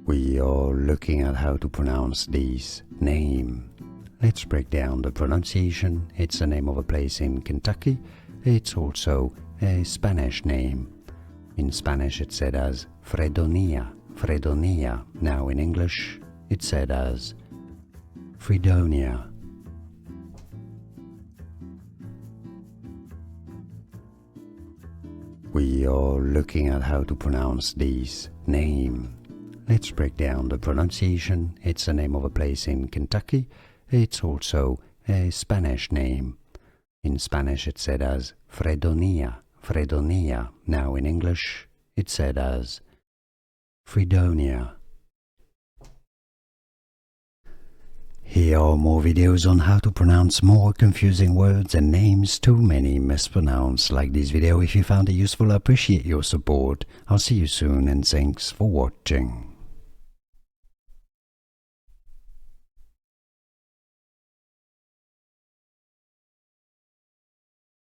We are looking at how to pronounce this name. Let's break down the pronunciation. It's the name of a place in Kentucky. It's also a Spanish name. In Spanish it's said as Fredonia, Fredonia. Now in English it's said as Fredonia. We are looking at how to pronounce this name. Let's break down the pronunciation. It's the name of a place in Kentucky. It's also a Spanish name. In Spanish it's said as Fredonia, Fredonia. Now in English it's said as Fredonia. Here are more videos on how to pronounce more confusing words and names too many mispronounced. Like this video if you found it useful. I appreciate your support. I'll see you soon and thanks for watching.